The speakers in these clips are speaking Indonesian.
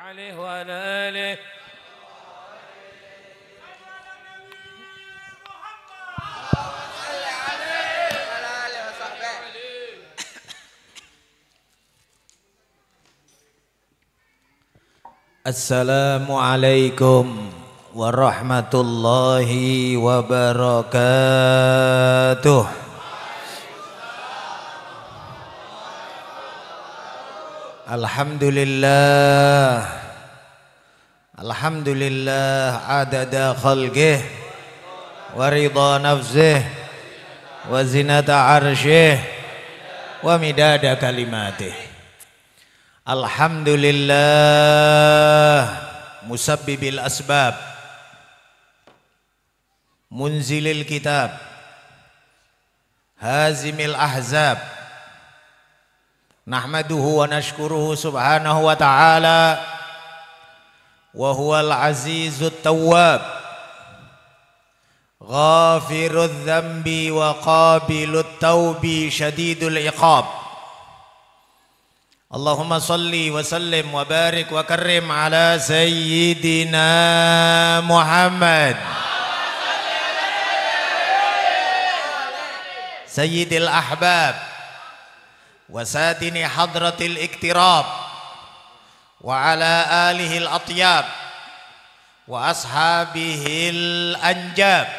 عليه وعلى آله. Assalamualaikum warahmatullahi wabarakatuh. Alhamdulillah, alhamdulillah adada khalqih wa ridha nafsih wa zinata arsyih wa midada kalimatih. Alhamdulillah musabbibil asbab munzilil kitab hazimil ahzab nahmaduhu wa nashkuruhu subhanahu wa ta'ala wa huwal azizut tawwab ghafirudz dzambi wa qabilut taubi syadidul iqab. Allahumma salli wa sallim wa barik wa karrim ala sayyidina Muhammad sayyidil ahbab wa satini hadratil iktirab wa ala alihil atyab wa ashabihil anjab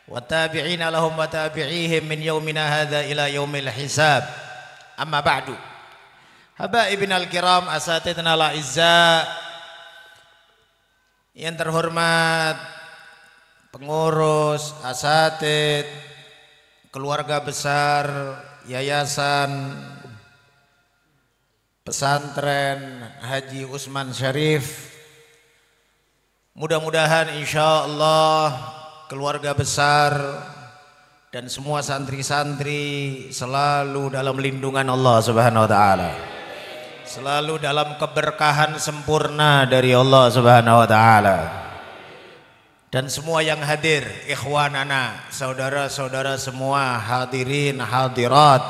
wa tabi'ina lahum wa tabi'ihim min yaumina hadha ila yaumil hisab. Amma ba'du. Habaibinal kiram, asatidna al-izza, yang terhormat pengurus, asatid, keluarga besar Yayasan Pesantren Haji Usman Syarif. Mudah-mudahan insya Allah keluarga besar dan semua santri-santri selalu dalam lindungan Allah Subhanahu wa ta'ala, selalu dalam keberkahan sempurna dari Allah Subhanahu wa ta'ala. Dan semua yang hadir, ikhwanana, saudara-saudara semua, hadirin, hadirat,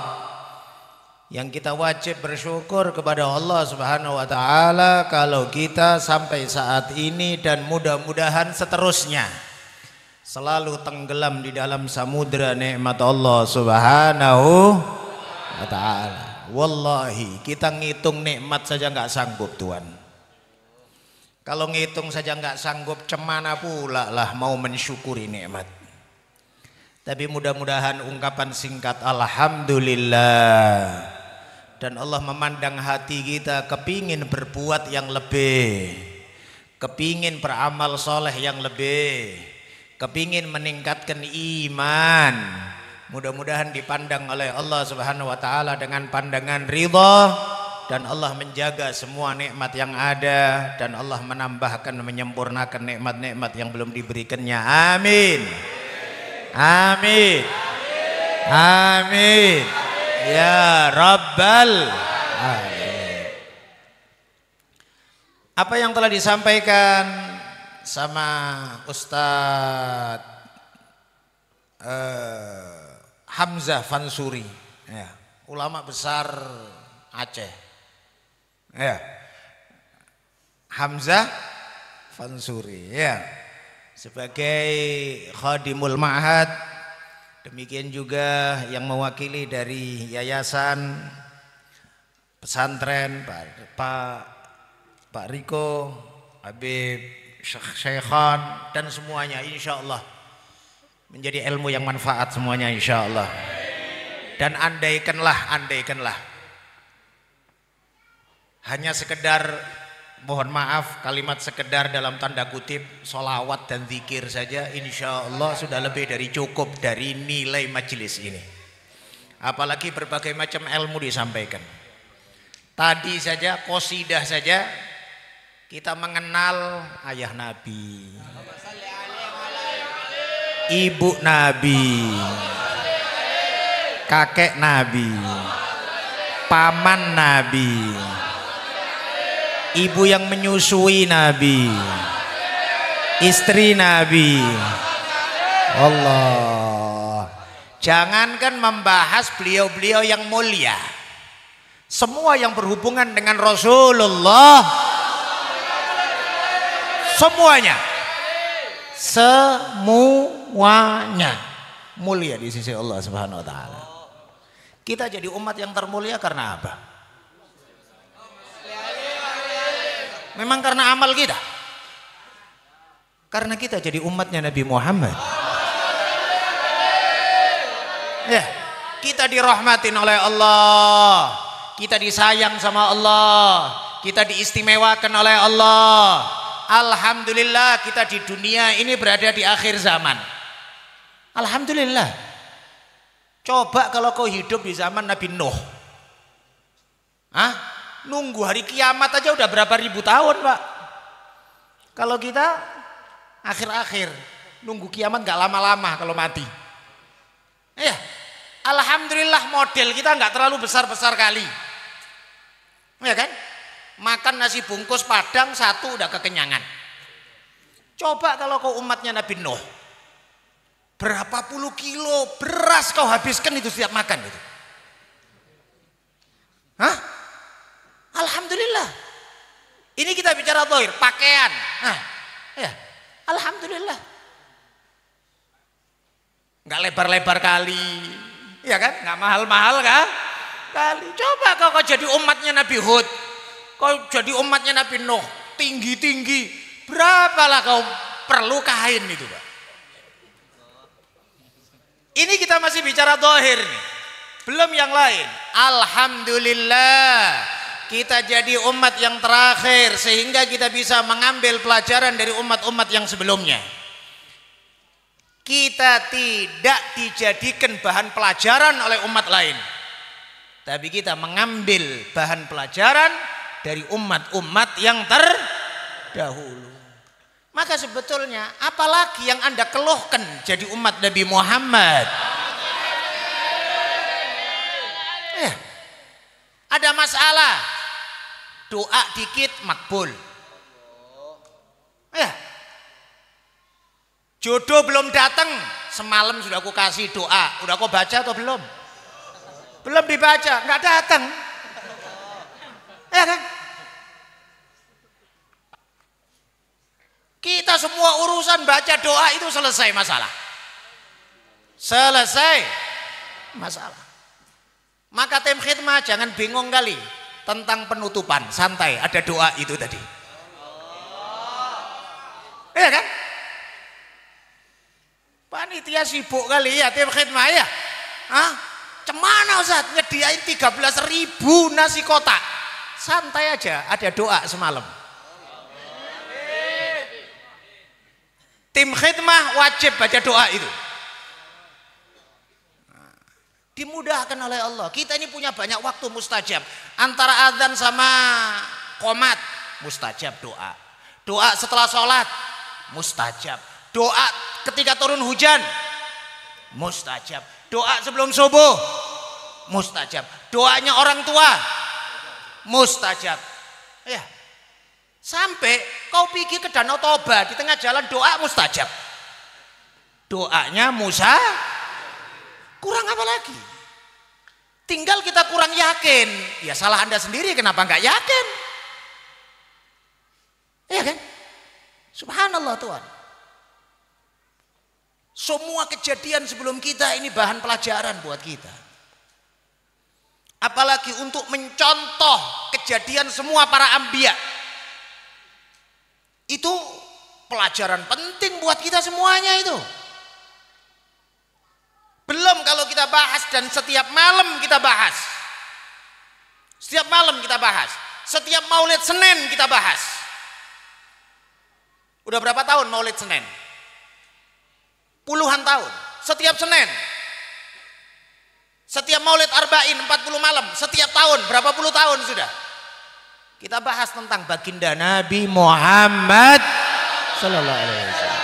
yang kita wajib bersyukur kepada Allah Subhanahu wa ta'ala kalau kita sampai saat ini dan mudah-mudahan seterusnya selalu tenggelam di dalam samudra nikmat Allah Subhanahu wa ta'ala. Wallahi kita ngitung nikmat saja nggak sanggup Tuhan. Kalau ngitung saja nggak sanggup, cemana pula lah mau mensyukuri nikmat. Tapi mudah-mudahan ungkapan singkat alhamdulillah, dan Allah memandang hati kita kepingin berbuat yang lebih, kepingin beramal soleh yang lebih, kepingin meningkatkan iman. Mudah-mudahan dipandang oleh Allah Subhanahu wa ta'ala dengan pandangan ridha, dan Allah menjaga semua nikmat yang ada, dan Allah menambahkan, menyempurnakan nikmat-nikmat yang belum diberikannya. Amin. Amin. Amin. Ya Rabbal Alamin. Apa yang telah disampaikan sama Ustadz Hamzah Fansuri, ya, ulama besar Aceh, ya, Hamzah Fansuri, ya, sebagai khadimul ma'had, demikian juga yang mewakili dari Yayasan Pesantren Pak Riko, Habib Syekhan, dan semuanya insya Allah menjadi ilmu yang manfaat semuanya insya Allah. Dan andaikanlah hanya sekedar, mohon maaf, kalimat sekedar dalam tanda kutip sholawat dan zikir saja, insya Allah sudah lebih dari cukup dari nilai majelis ini. Apalagi berbagai macam ilmu disampaikan. Tadi saja qasidah saja kita mengenal ayah Nabi, ibu Nabi, kakek Nabi, paman Nabi, ibu yang menyusui Nabi, istri Nabi. Allah, jangankan membahas beliau-beliau yang mulia, semua yang berhubungan dengan Rasulullah semuanya. Semuanya mulia di sisi Allah Subhanahu wa taala. Kita jadi umat yang termulia karena apa? Memang karena amal kita. Karena kita jadi umatnya Nabi Muhammad. Ya, kita dirahmatin oleh Allah. Kita disayang sama Allah. Kita diistimewakan oleh Allah. Alhamdulillah kita di dunia ini berada di akhir zaman. Alhamdulillah. Coba kalau kau hidup di zaman Nabi Nuh. Nunggu hari kiamat aja udah berapa ribu tahun, Pak. Kalau kita akhir-akhir nunggu kiamat gak lama-lama kalau mati. Ya, alhamdulillah model kita nggak terlalu besar-besar kali. Ya kan? Makan nasi bungkus Padang satu udah kekenyangan. Coba kalau kau umatnya Nabi Nuh, berapa puluh kilo beras kau habiskan itu setiap makan itu. Alhamdulillah. Ini kita bicara zahir, pakaian. Ya, alhamdulillah. Nggak lebar-lebar kali, ya kan? Nggak mahal-mahal kan? Kali. Coba kau jadi umatnya Nabi Hud, kau jadi umatnya Nabi Nuh, tinggi-tinggi, berapalah kau perlu kain itu, Pak? Ini kita masih bicara zahir nih, belum yang lain. Alhamdulillah kita jadi umat yang terakhir sehingga kita bisa mengambil pelajaran dari umat-umat yang sebelumnya. Kita tidak dijadikan bahan pelajaran oleh umat lain, tapi kita mengambil bahan pelajaran dari umat-umat yang terdahulu. Maka sebetulnya apalagi yang Anda keluhkan jadi umat Nabi Muhammad? Ya. Ada masalah, doa dikit makbul. Ya. Jodoh belum datang, semalam sudah aku kasih doa, udah kau baca atau belum? Belum dibaca, nggak datang. Ya kan? Kita semua urusan baca doa itu selesai masalah. Selesai masalah. Maka tim khidmah jangan bingung kali tentang penutupan, santai, ada doa itu tadi. Iya kan? Panitia sibuk kali ya tim khidmah ya. Cemana Ustaz nyediain 13.000 nasi kotak. Santai aja, ada doa semalam. Tim khidmah wajib baca doa itu. Dimudahkan oleh Allah. Kita ini punya banyak waktu mustajab. Antara azan sama qomat mustajab doa. Doa setelah sholat mustajab. Doa ketika turun hujan mustajab. Doa sebelum subuh mustajab. Doanya orang tua mustajab. Ya. Sampai kau pergi ke Danau Toba di tengah jalan doa mustajab. Doanya Musa kurang apa lagi? Tinggal kita kurang yakin. Ya salah Anda sendiri, kenapa nggak yakin? Iya kan? Subhanallah Tuhan. Semua kejadian sebelum kita ini bahan pelajaran buat kita. Apalagi untuk mencontoh kejadian semua para anbiya. Itu pelajaran penting buat kita semuanya itu. Belum kalau kita bahas dan setiap malam kita bahas. Setiap malam kita bahas. Setiap Maulid Senin kita bahas. Udah berapa tahun Maulid Senin? Puluhan tahun. Setiap Senin. Setiap Maulid Arba'in 40 malam. Setiap tahun berapa puluh tahun sudah. Kita bahas tentang baginda Nabi Muhammad sallallahu alaihi wasallam.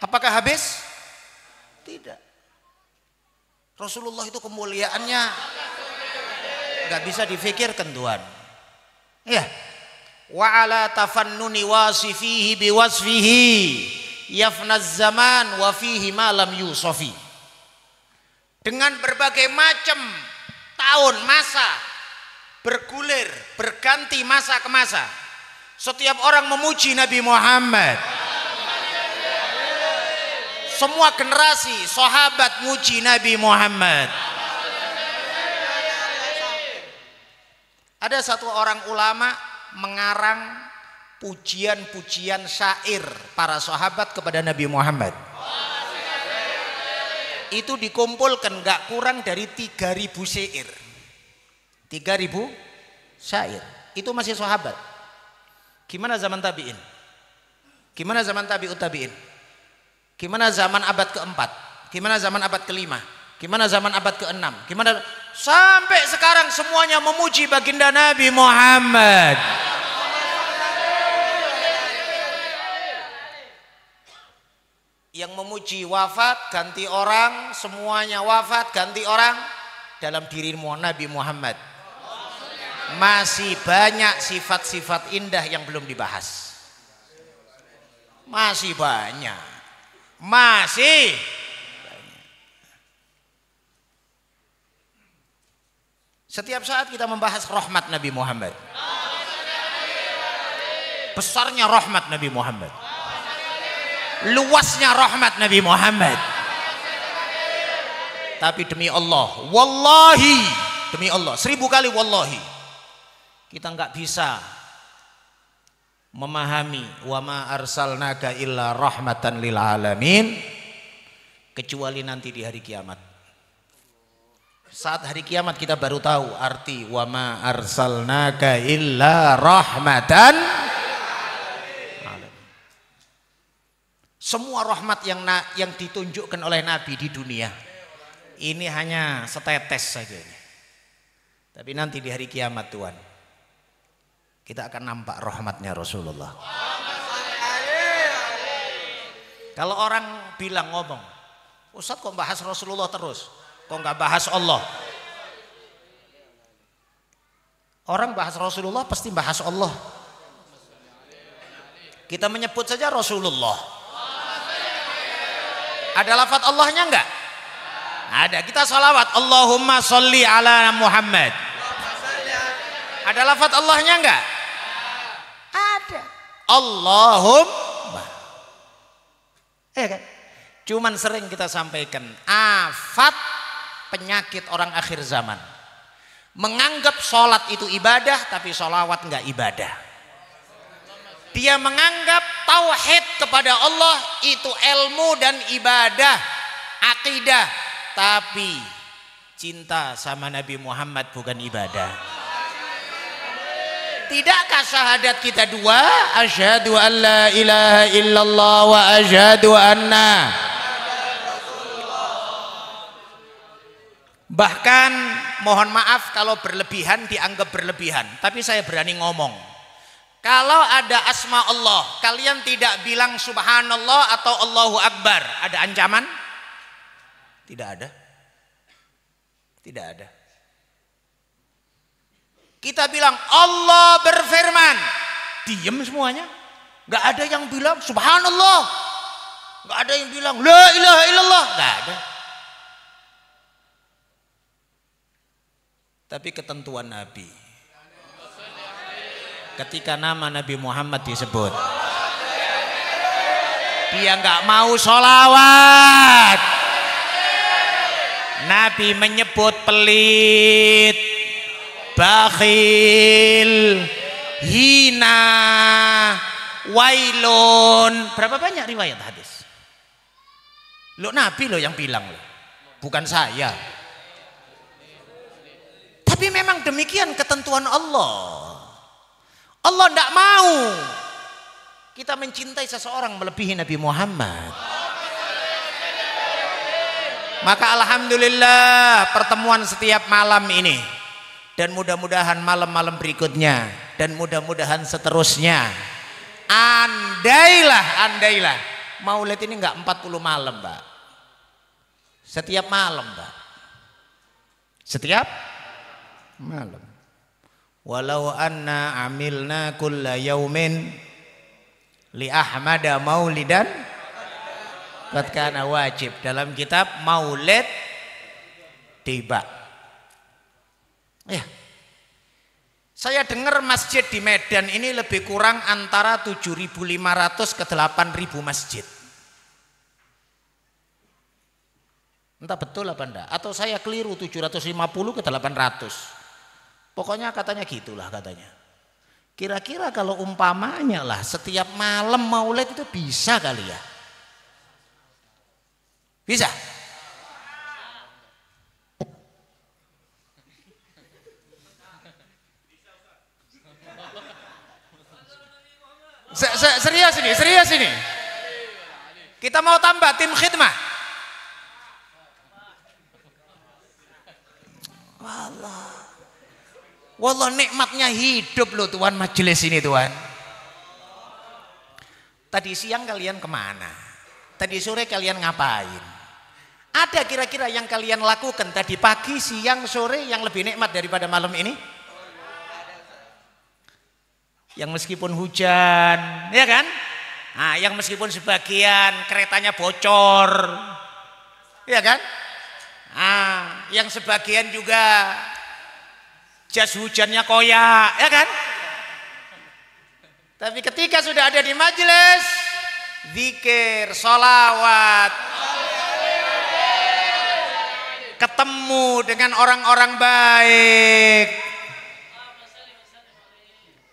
Apakah habis? Tidak. Rasulullah itu kemuliaannya nggak bisa difikirkan Tuhan. Ya. Wa ala tafannuni wasifihi biwasfihi yafnaz zaman wa fihi ma lam yusafi. Dengan berbagai macam tahun masa bergulir, berganti masa ke masa. Setiap orang memuji Nabi Muhammad. Semua generasi sahabat muji Nabi Muhammad. Ada satu orang ulama mengarang pujian-pujian syair para sahabat kepada Nabi Muhammad. Itu dikumpulkan gak kurang dari 3.000 syair. 3.000 syair. Itu masih sahabat. Gimana zaman tabi'in? Gimana zaman tabi'ut tabi'in? Gimana zaman abad keempat? Gimana zaman abad kelima? Gimana zaman abad keenam? Gimana sampai sekarang semuanya memuji baginda Nabi Muhammad. Yang memuji wafat ganti orang, semuanya wafat ganti orang. Dalam dirimu Nabi Muhammad masih banyak sifat-sifat indah yang belum dibahas. Masih banyak. Masih banyak. Setiap saat kita membahas rahmat Nabi Muhammad. Besarnya rahmat Nabi Muhammad. Luasnya rahmat Nabi Muhammad. Tapi demi Allah, wallahi, demi Allah, 1000 kali wallahi, kita nggak bisa memahami wa ma arsalnaka illa rahmatan lil alamin kecuali nanti di hari kiamat. Saat hari kiamat kita baru tahu arti wa ma arsalnaka illa rahmatan. Semua rahmat yang ditunjukkan oleh Nabi di dunia ini hanya setetes saja. Tapi nanti di hari kiamat Tuhan, kita akan nampak rahmatnya Rasulullah. Kalau orang bilang ngomong, Ustadz kok bahas Rasulullah terus, kok nggak bahas Allah? Orang bahas Rasulullah pasti bahas Allah. Kita menyebut saja Rasulullah. Ada lafaz Allahnya enggak? Ada. Kita salawat Allahumma sholli ala Muhammad. Ada lafaz Allahnya enggak? Ada. Allahumma. Kan? Cuman sering kita sampaikan afat penyakit orang akhir zaman. Menganggap sholat itu ibadah tapi sholawat enggak ibadah. Dia menganggap tauhid kepada Allah itu ilmu dan ibadah, akidah, tapi cinta sama Nabi Muhammad bukan ibadah. Tidakkah syahadat kita dua? Asyhadu an la ilaha illallah wa asyhadu anna. Bahkan mohon maaf kalau berlebihan dianggap berlebihan, tapi saya berani ngomong. Kalau ada asma Allah, kalian tidak bilang subhanallah atau Allahu Akbar, ada ancaman? Tidak ada. Tidak ada. Kita bilang Allah berfirman, diam semuanya. Gak ada yang bilang subhanallah. Gak ada yang bilang la ilaha illallah. Gak ada. Tapi ketentuan Nabi, ketika nama Nabi Muhammad disebut, dia nggak mau sholawat. Nabi menyebut pelit, bakhil, hina, wailun. Berapa banyak riwayat hadis? Lo Nabi lo yang bilang lo, bukan saya. Tapi memang demikian ketentuan Allah. Allah tidak mau kita mencintai seseorang melebihi Nabi Muhammad. Maka alhamdulillah pertemuan setiap malam ini, dan mudah-mudahan malam-malam berikutnya, dan mudah-mudahan seterusnya, andailah maulid ini enggak 40 malam, Mbak. Setiap malam, Mbak. Setiap malam. Walau anna amilna kulla yaumin li Ahmada maulidan qad kana wajib. Dalam kitab Maulid Tiba. Ya. Saya dengar masjid di Medan ini lebih kurang antara 7.500 ke 8.000 masjid. Entah betul apa enggak, atau saya keliru 750 ke 800. Pokoknya katanya gitulah katanya. Kira-kira kalau umpamanya lah setiap malam maulid itu bisa kali ya? Bisa? Serius ini. Kita mau tambah tim khidmah. Wallah nikmatnya hidup loh Tuhan majelis ini Tuhan. Tadi siang kalian kemana? Tadi sore kalian ngapain? Ada kira-kira yang kalian lakukan tadi pagi, siang, sore yang lebih nikmat daripada malam ini? Yang meskipun hujan, ya kan? Nah, yang meskipun sebagian keretanya bocor, ya kan? Ah, yang sebagian juga jas hujannya koyak, ya kan? Tapi ketika sudah ada di majelis, zikir, sholawat, ketemu dengan orang-orang baik,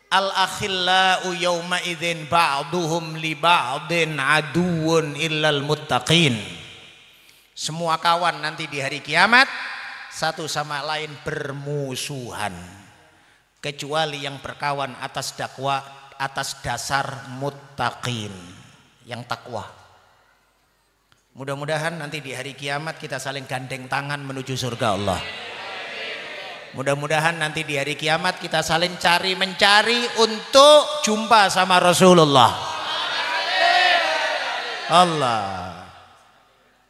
al-akhillau yawma idzin ba'duhum li ba'din aduwwun illal muttaqin. Semua kawan nanti di hari kiamat satu sama lain bermusuhan kecuali yang berkawan atas dasar muttaqin, yang takwa. Mudah-mudahan nanti di hari kiamat kita saling gandeng tangan menuju surga Allah. Mudah-mudahan nanti di hari kiamat kita saling mencari untuk jumpa sama Rasulullah. Allah.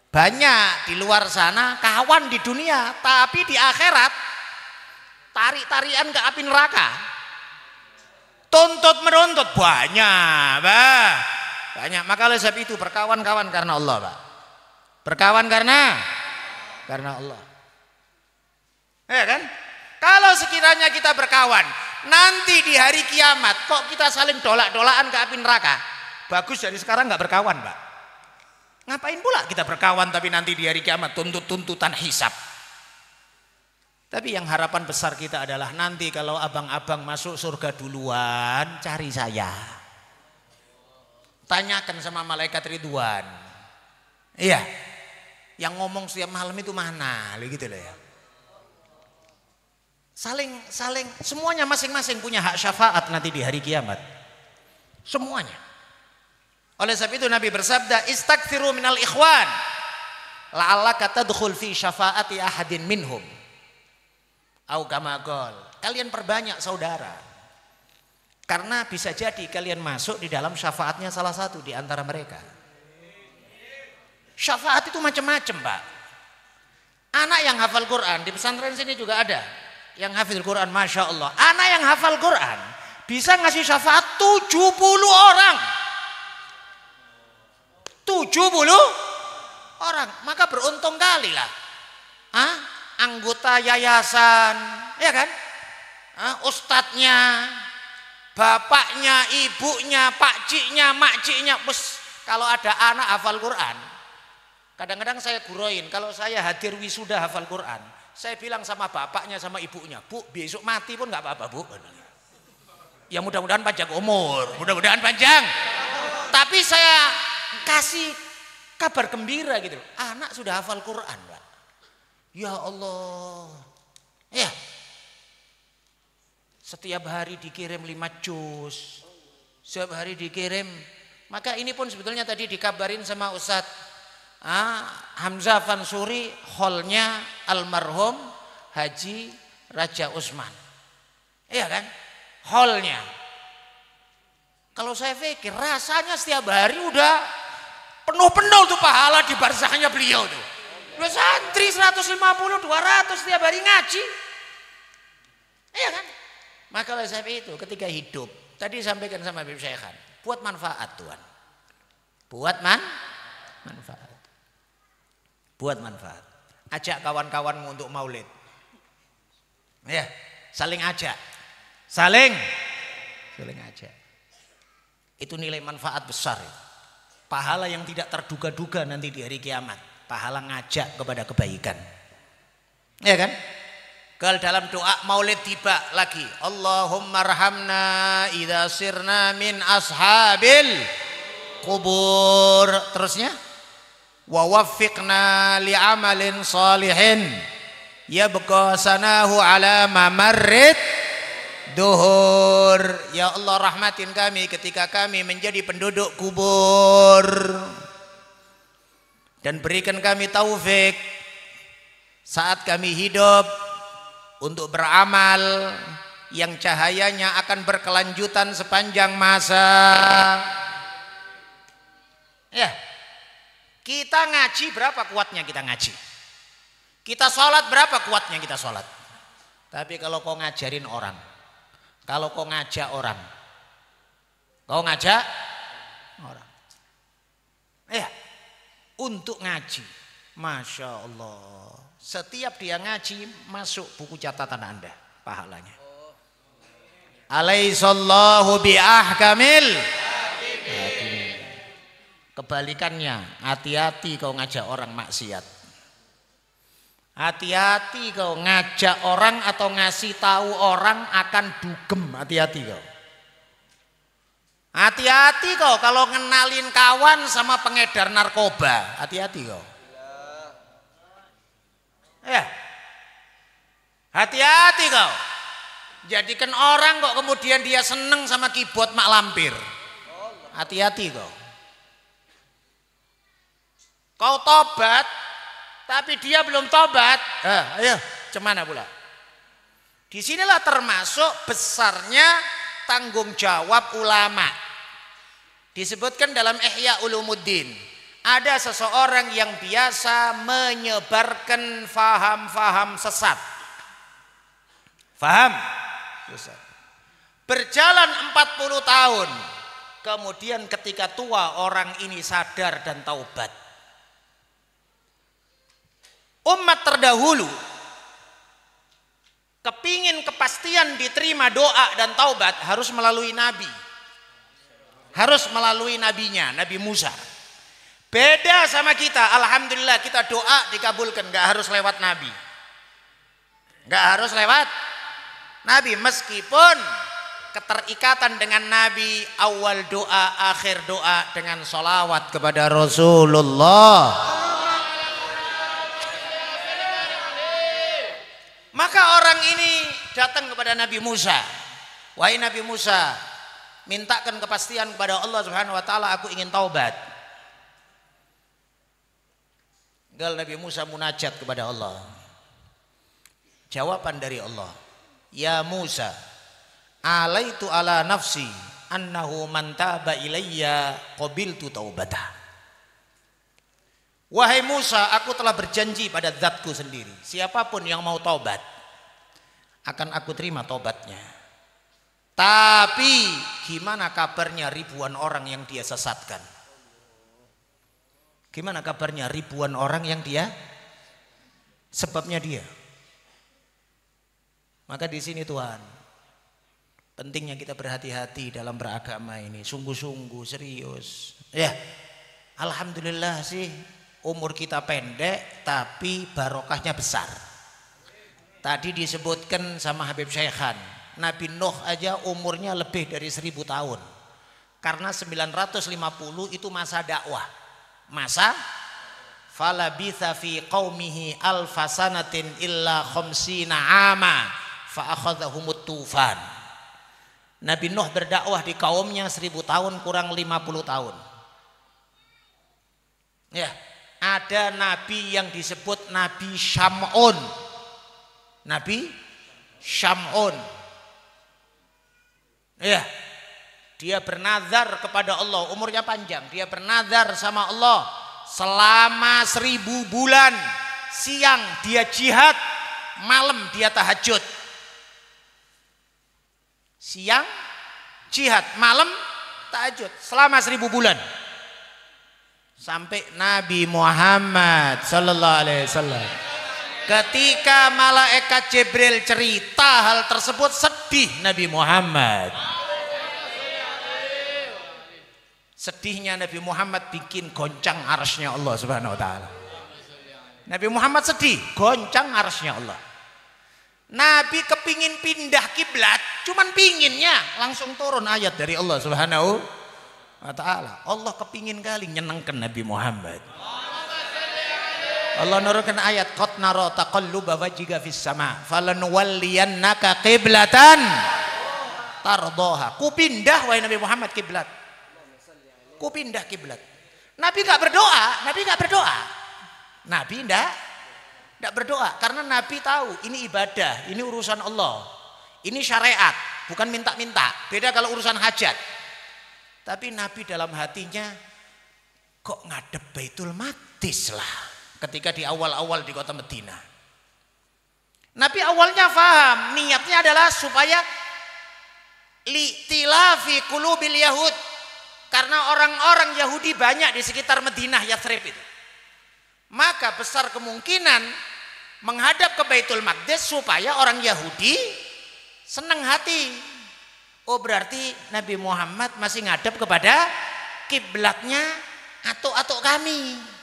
Banyak di luar sana kawan di dunia, tapi di akhirat tarik-tarian ke api neraka. Tuntut menuntut banyak, banyak. Maka oleh sebab itu berkawan-kawan karena Allah, Pak. Berkawan karena Allah. Ya kan? Kalau sekiranya kita berkawan, nanti di hari kiamat kok kita saling dolak-dolakan ke api neraka, bagus dari sekarang nggak berkawan, Pak. Ngapain pula kita berkawan tapi nanti di hari kiamat tuntutan hisab. Tapi yang harapan besar kita adalah nanti kalau abang-abang masuk surga duluan, cari saya. Tanyakan sama malaikat Ridwan. Iya. Yang ngomong setiap malam itu mana? Gitu loh ya. Saling semuanya masing-masing punya hak syafaat nanti di hari kiamat. Semuanya. Oleh sebab itu Nabi bersabda, istaghfiru minal ikhwan la'allaka tadkhul fi syafaati ahadin minhum. Au kama qol. Kalian perbanyak saudara. Karena bisa jadi kalian masuk di dalam syafaatnya salah satu di antara mereka. Syafaat itu macam-macam, Pak. Anak yang hafal Quran di pesantren sini juga ada yang hafal Quran, Masya Allah. Anak yang hafal Quran bisa ngasih syafaat 70 orang. 70 orang, maka beruntung kali lah. Anggota yayasan, ya kan? Ustadznya, bapaknya, ibunya, pakciknya, makciknya. Kalau ada anak hafal Quran, kadang-kadang saya guroin. Kalau saya hadir wisuda hafal Quran, saya bilang sama bapaknya, sama ibunya, Bu, besok mati pun nggak apa-apa, Bu. Ya mudah-mudahan panjang umur, mudah-mudahan panjang. Tapi saya kasih kabar gembira gitu, anak sudah hafal Quran, Pak. Ya Allah, ya. Setiap hari dikirim 5 juz, setiap hari dikirim. Maka ini pun sebetulnya tadi dikabarin sama Ustadz Hamzah Fansuri, holnya almarhum Haji Raja Usman, iya kan? Holnya. Kalau saya pikir rasanya setiap hari udah penuh-penuh tuh pahala di barzahnya beliau tuh. Udah santri 150, 200 setiap hari ngaji. Iya kan? Maka oleh sebab itu ketika hidup, tadi sampaikan sama Habib Syekhan, buat manfaat Tuhan. Buat manfaat. Buat manfaat. Ajak kawan-kawanmu untuk maulid. Ya, saling ajak. saling ngajak. Itu nilai manfaat besar. Pahala yang tidak terduga-duga nanti di hari kiamat. Pahala ngajak kepada kebaikan. Ya kan? Kalau dalam doa maulid tiba lagi. Allahumma rahamna idza sirna min ashabil kubur. Terusnya. Wa waffiqna li'amalin salihin. Yabqa sanahu ala mamarrid duhur. Ya Allah rahmatin kami ketika kami menjadi penduduk kubur, dan berikan kami taufik saat kami hidup untuk beramal yang cahayanya akan berkelanjutan sepanjang masa. Ya, kita ngaji berapa kuatnya kita ngaji, kita sholat berapa kuatnya kita sholat. Tapi kalau kau ngajarin orang, kalau kau ngajak orang, ya, untuk ngaji, Masya Allah, setiap dia ngaji masuk buku catatan Anda pahalanya. Alaihissallahu bi'ahkamil. Kebalikannya, hati-hati kau ngajak orang maksiat. Hati-hati kau ngajak orang atau ngasih tahu orang akan dugem. Hati-hati kau. Hati-hati kau kalau ngenalin kawan sama pengedar narkoba. Hati-hati kau. Ya. Hati-hati kau. Jadikan orang kok kemudian dia seneng sama keyboard mak lampir. Hati-hati kau. Kau tobat tapi dia belum tobat, ayo cemana pula. Disinilah termasuk besarnya tanggung jawab ulama. Disebutkan dalam Ihya Ulumuddin, ada seseorang yang biasa menyebarkan faham-faham sesat. Faham? Sesat. Berjalan 40 tahun, kemudian ketika tua orang ini sadar dan taubat. Umat terdahulu kepingin kepastian diterima doa dan taubat harus melalui nabi, harus melalui nabinya, Nabi Musa. Beda sama kita, alhamdulillah kita doa dikabulkan, gak harus lewat nabi, gak harus lewat nabi, meskipun keterikatan dengan nabi, awal doa akhir doa dengan sholawat kepada Rasulullah. Maka orang ini datang kepada Nabi Musa. Wahai Nabi Musa, mintakan kepastian kepada Allah Subhanahu wa taala, aku ingin taubat. Gal Nabi Musa munajat kepada Allah. Jawaban dari Allah, ya Musa, alaitu ala nafsi annahu man taba ilayya qabiltu taubatah. Wahai Musa, aku telah berjanji pada zatku sendiri, siapapun yang mau taubat akan aku terima taubatnya. Tapi gimana kabarnya ribuan orang yang dia sesatkan? Gimana kabarnya ribuan orang yang dia sebabnya dia? Maka di sini Tuhan, pentingnya kita berhati-hati dalam beragama ini, sungguh-sungguh serius. Ya, alhamdulillah sih umur kita pendek tapi barokahnya besar. Tadi disebutkan sama Habib Syekhan, Nabi Nuh aja umurnya lebih dari 1000 tahun. Karena 950 itu masa dakwah. Masa falabitha fi qaumihi alfasanatin illa khamsina ama fa akhadhahumut tufan. Nabi Nuh berdakwah di kaumnya 1000 tahun kurang 50 tahun. Ya, ada nabi yang disebut Nabi Syam'un. Nabi Syam'un. Ya, dia bernazar kepada Allah, umurnya panjang. Dia bernazar sama Allah selama 1000 bulan. Siang dia jihad, malam dia tahajud. Siang jihad, malam tahajud selama 1000 bulan. Sampai Nabi Muhammad sallallahu alaihi wasallam Ketika malaikat Jibril cerita hal tersebut, sedih Nabi Muhammad. Sedihnya Nabi Muhammad bikin goncang arsy-Nya Allah Subhanahu wa taala. Nabi Muhammad sedih, goncang arsy-Nya Allah. Nabi kepingin pindah kiblat, cuman pinginnya langsung turun ayat dari Allah Subhanahu wa taala. Allah kepingin kali nyenengkan Nabi Muhammad. Allah nurunkan ayat, qad nara taqalluba wajhika fis sama falanuwalliyannaka qiblatan tardaha. Ku pindah wahai Nabi Muhammad kiblat. Ku pindah kiblat. Nabi enggak berdoa, Nabi enggak berdoa. Nabi enggak berdoa karena Nabi tahu ini ibadah, ini urusan Allah. Ini syariat, bukan minta-minta. Beda kalau urusan hajat. Tapi Nabi dalam hatinya kok ngadep Baitul Maqdis lah. Ketika di awal-awal di kota Madinah, Nabi awalnya paham niatnya adalah supaya li'tilafi qulubil yahud, karena orang-orang Yahudi banyak di sekitar Madinah Yathrib itu, maka besar kemungkinan menghadap ke Baitul Maqdis supaya orang Yahudi senang hati. Oh berarti Nabi Muhammad masih ngadep kepada kiblatnya atuk-atuk kami.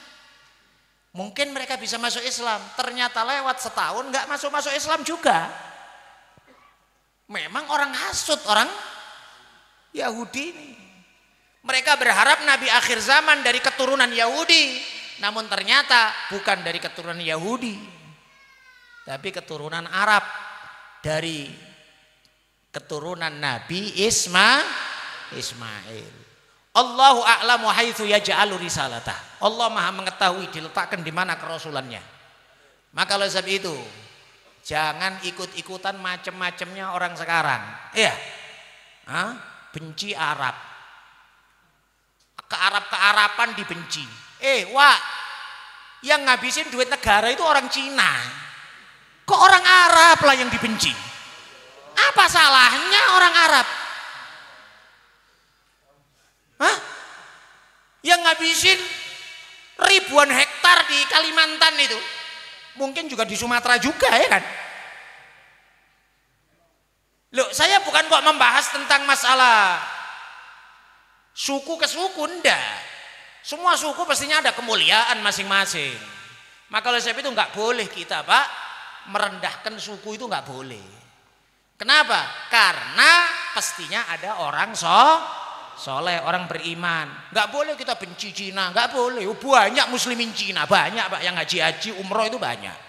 Mungkin mereka bisa masuk Islam. Ternyata lewat setahun nggak masuk Islam juga. Memang orang hasut orang Yahudi ini. Mereka berharap Nabi akhir zaman dari keturunan Yahudi, namun ternyata bukan dari keturunan Yahudi, tapi keturunan Arab, dari keturunan Nabi Ismail. Allahu a'lamu haitsu yaj'alu risalatah. Allah Maha mengetahui diletakkan di mana kerasulannya. Maka oleh sebab itu jangan ikut-ikutan macam-macamnya orang sekarang. Iya. Benci Arab. Kearapan dibenci. Wak, yang ngabisin duit negara itu orang Cina. Kok orang Arab lah yang dibenci? Apa salahnya orang Arab? Yang ngabisin ribuan hektar di Kalimantan itu, mungkin juga di Sumatera juga ya kan? Loh, saya bukan kok membahas tentang masalah suku ke suku, enggak. Semua suku pastinya ada kemuliaan masing-masing. Maka oleh sebab itu nggak boleh kita Pak merendahkan suku, itu nggak boleh. Kenapa? Karena pastinya ada orang soleh, orang beriman. Nggak boleh kita benci Cina, nggak boleh. Banyak muslimin Cina, banyak Pak yang haji umroh itu banyak.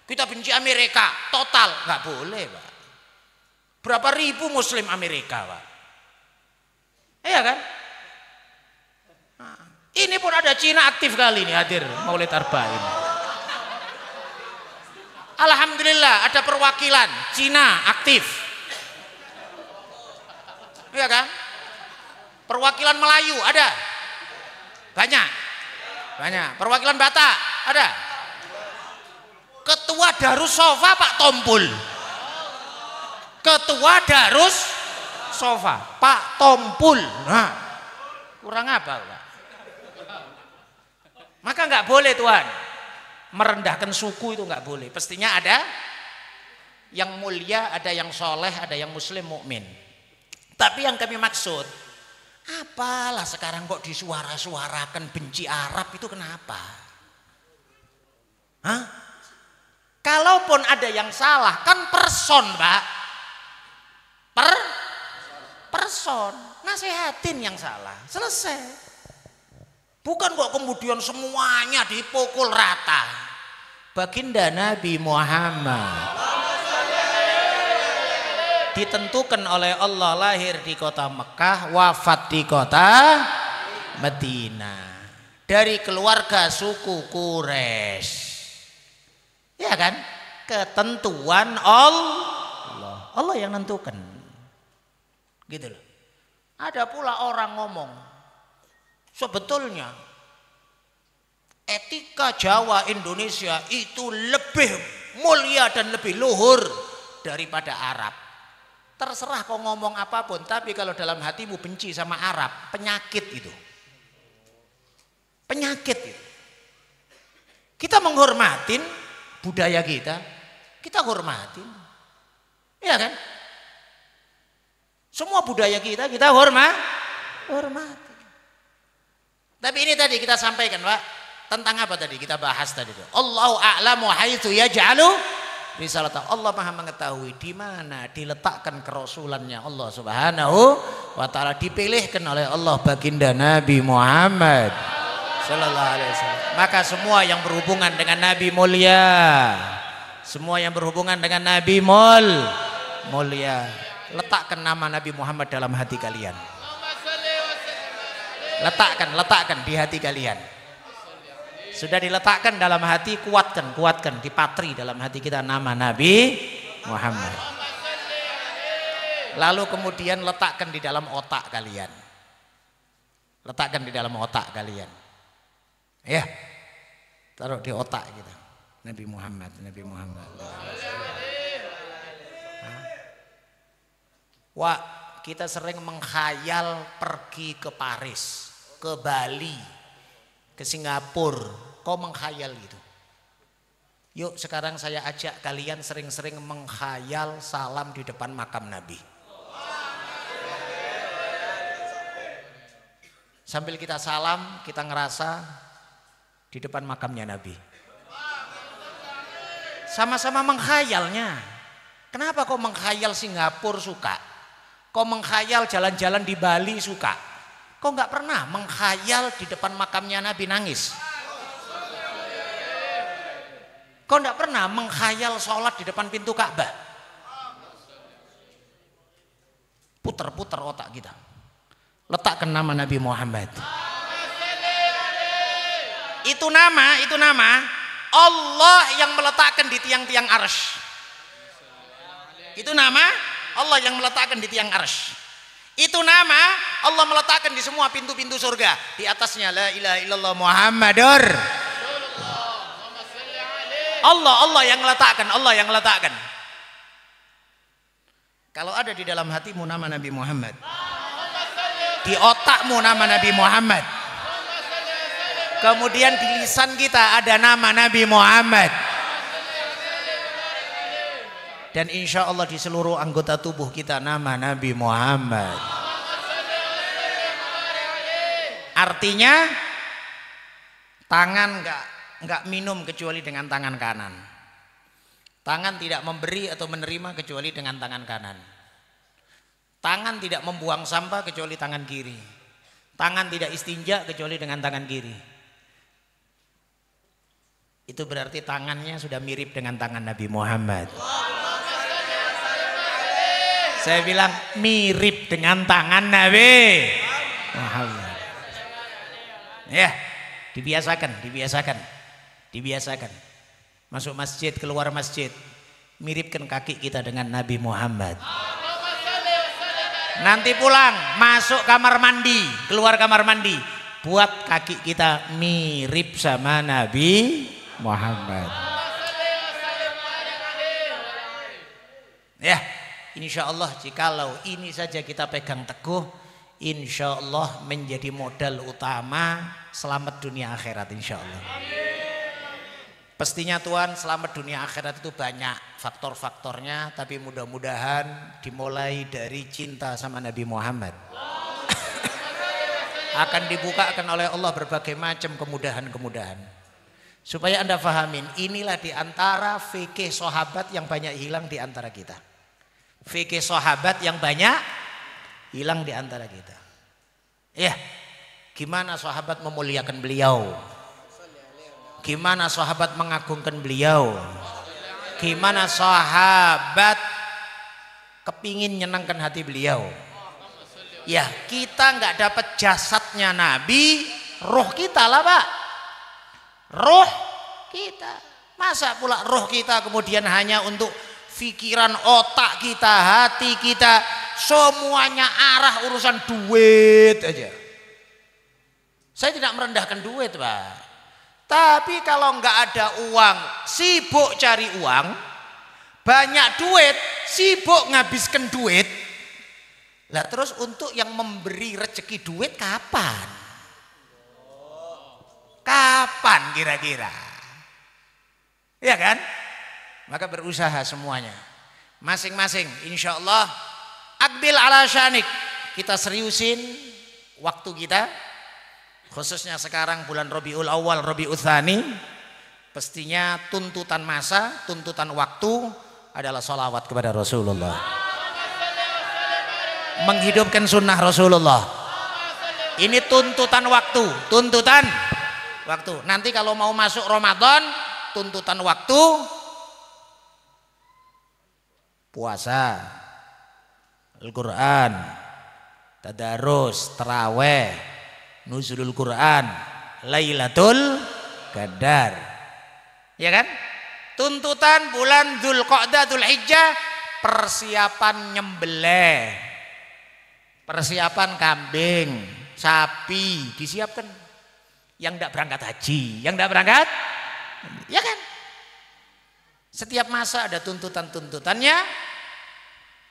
Kita benci Amerika, total nggak boleh Pak. Berapa ribu muslim Amerika Pak? Iya kan? Ini pun ada Cina aktif kali ini hadir Maulid Arba ini. Alhamdulillah ada perwakilan Cina aktif. Iya kan? Perwakilan Melayu ada? Banyak. Perwakilan Batak ada? Ketua Darus Sofa Pak Tompul. Ketua Darus Sofa Pak Tompul. Nah, kurang apa Pak? Maka nggak boleh Tuhan merendahkan suku, itu nggak boleh. Pastinya ada yang mulia, ada yang soleh, ada yang muslim mukmin. Tapi yang kami maksud, apalah sekarang kok disuara-suarakan benci Arab itu kenapa? Kalaupun ada yang salah kan person Pak, person, nasihatin yang salah, selesai. Bukan kok kemudian semuanya dipukul rata. Baginda Nabi Muhammad ditentukan oleh Allah lahir di kota Mekah, wafat di kota Madinah, dari keluarga suku Quraisy. Ya kan? Ketentuan Allah yang nentukan. Gitu loh. Ada pula orang ngomong, sebetulnya etika Jawa Indonesia itu lebih mulia dan lebih luhur daripada Arab. Terserah kau ngomong apapun, tapi kalau dalam hatimu benci sama Arab, penyakit itu. Penyakit itu. Kita menghormatin budaya kita hormatin. Iya kan? Semua budaya kita hormati. Tapi ini tadi kita sampaikan, Pak, tentang apa tadi kita bahas tadi itu. Allahu a'lamu haitsu yaj'alu risalata. Allah Maha mengetahui di mana diletakkan kerasulannya Allah Subhanahu wa taala, dipilihkan oleh Allah baginda Nabi Muhammad sallallahu alaihi wasallam. Maka semua yang berhubungan dengan Nabi mulia, semua yang berhubungan dengan Nabi mulia, letakkan nama Nabi Muhammad dalam hati kalian. Letakkan di hati kalian. Sudah diletakkan dalam hati, kuatkan, dipatri dalam hati kita nama Nabi Muhammad. Lalu kemudian letakkan di dalam otak kalian. Ya. Taruh di otak kita. Nabi Muhammad. Wah, kita sering menghayal pergi ke Paris, ke Bali, ke Singapura. Kau menghayal gitu. Yuk sekarang saya ajak kalian sering-sering menghayal salam di depan makam Nabi. Sambil kita salam, kita ngerasa di depan makamnya Nabi. Sama-sama menghayalnya. Kenapa kau menghayal Singapura suka? Kau menghayal jalan-jalan di Bali suka? Kau nggak pernah menghayal di depan makamnya Nabi nangis? Kau nggak pernah menghayal sholat di depan pintu Ka'bah? Putar-putar otak kita. Letakkan nama Nabi Muhammad. Itu nama Allah yang meletakkan di tiang-tiang arsy. Itu nama Allah yang meletakkan di tiang arsy. Itu nama Allah meletakkan di semua pintu-pintu surga. Di atasnya la ilaha illallah Muhammadur Allah yang meletakkan. Kalau ada di dalam hatimu nama Nabi Muhammad, di otakmu nama Nabi Muhammad, kemudian di lisan kita ada nama Nabi Muhammad, dan insya Allah di seluruh anggota tubuh kita nama Nabi Muhammad. Artinya tangan enggak minum kecuali dengan tangan kanan. Tangan tidak memberi atau menerima kecuali dengan tangan kanan. Tangan tidak membuang sampah kecuali tangan kiri. Tangan tidak istinja kecuali dengan tangan kiri. Itu berarti tangannya sudah mirip dengan tangan Nabi Muhammad. Saya bilang mirip dengan tangan Nabi Muhammad. Ya, dibiasakan. Masuk masjid, keluar masjid, miripkan kaki kita dengan Nabi Muhammad. Nanti pulang, masuk kamar mandi, keluar kamar mandi, buat kaki kita mirip sama Nabi Muhammad. Ya, insya Allah jikalau ini saja kita pegang teguh, insya Allah menjadi modal utama selamat dunia akhirat, insya Allah. Pastinya Tuhan selamat dunia akhirat itu banyak faktor-faktornya, tapi mudah-mudahan dimulai dari cinta sama Nabi Muhammad. Akan dibukakan oleh Allah berbagai macam kemudahan-kemudahan. Supaya Anda fahamin, inilah diantara fikih sahabat yang banyak hilang di antara kita. Fikih sahabat yang banyak hilang di antara kita. Ya, gimana sahabat memuliakan beliau? Gimana sahabat mengagungkan beliau? Gimana sahabat kepingin nyenangkan hati beliau? Ya, kita nggak dapat jasadnya Nabi, roh kita lah Pak. Roh kita. Masa pula roh kita kemudian hanya untuk pikiran, otak kita, hati kita, semuanya arah urusan duit aja. Saya tidak merendahkan duit Pak. Tapi kalau nggak ada uang, sibuk cari uang, banyak duit, sibuk ngabiskan duit. Lah terus untuk yang memberi rezeki duit kapan? Kapan kira-kira? Ya kan? Maka berusaha semuanya. Masing-masing insya Allah akbil ala syanik. Kita seriusin waktu kita. Khususnya sekarang bulan Rabiul Awal, Rabiul Tsani. Pastinya tuntutan masa, tuntutan waktu adalah sholawat kepada Rasulullah. Menghidupkan sunnah Rasulullah. Ini tuntutan waktu, tuntutan waktu. Nanti kalau mau masuk Ramadan, tuntutan waktu puasa, Al-Quran, tadarus, taraweh, nuzulul Quran, Lailatul Qadar. Ya kan? Tuntutan bulan Dzulqa'dah, Dzulhijjah, persiapan nyembelih, persiapan kambing, sapi disiapkan. Yang tidak berangkat haji, yang tidak berangkat, ya kan? Setiap masa ada tuntutan-tuntutannya.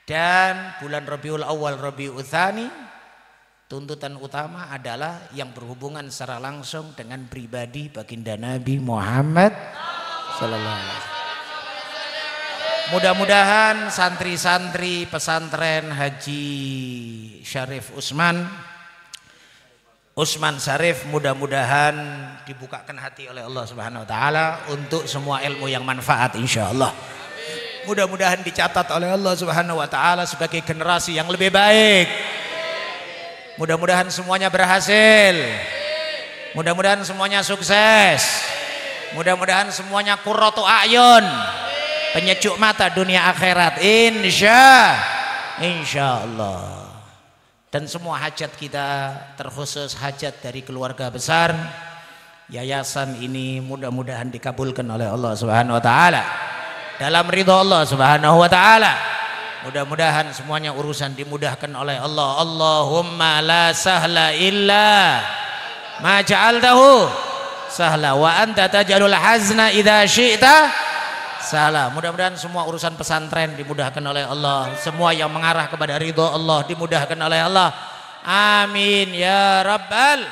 Dan bulan Rabiul Awal, Rabiul Tsani, tuntutan utama adalah yang berhubungan secara langsung dengan pribadi baginda Nabi Muhammad sallallahu alaihi wasallam. Mudah-mudahan santri-santri pesantren Haji Syarif Usman Syarif, mudah-mudahan dibukakan hati oleh Allah Subhanahu wa taala untuk semua ilmu yang manfaat insyaallah. Mudah-mudahan dicatat oleh Allah Subhanahu wa taala sebagai generasi yang lebih baik. Mudah-mudahan semuanya berhasil. Mudah-mudahan semuanya sukses. Mudah-mudahan semuanya qurratu a'yun, penyejuk mata dunia akhirat insyaallah. Dan semua hajat kita, terkhusus hajat dari keluarga besar yayasan ini, mudah-mudahan dikabulkan oleh Allah Subhanahu wa taala dalam ridha Allah Subhanahu wa taala. Mudah-mudahan semuanya urusan dimudahkan oleh Allah. Allahumma la sahla illa ma ja'altahu sahla wa anta taj'alul hazna idza syi'ta salah. Mudah-mudahan semua urusan pesantren dimudahkan oleh Allah. Semua yang mengarah kepada ridho Allah dimudahkan oleh Allah. Amin ya rabbal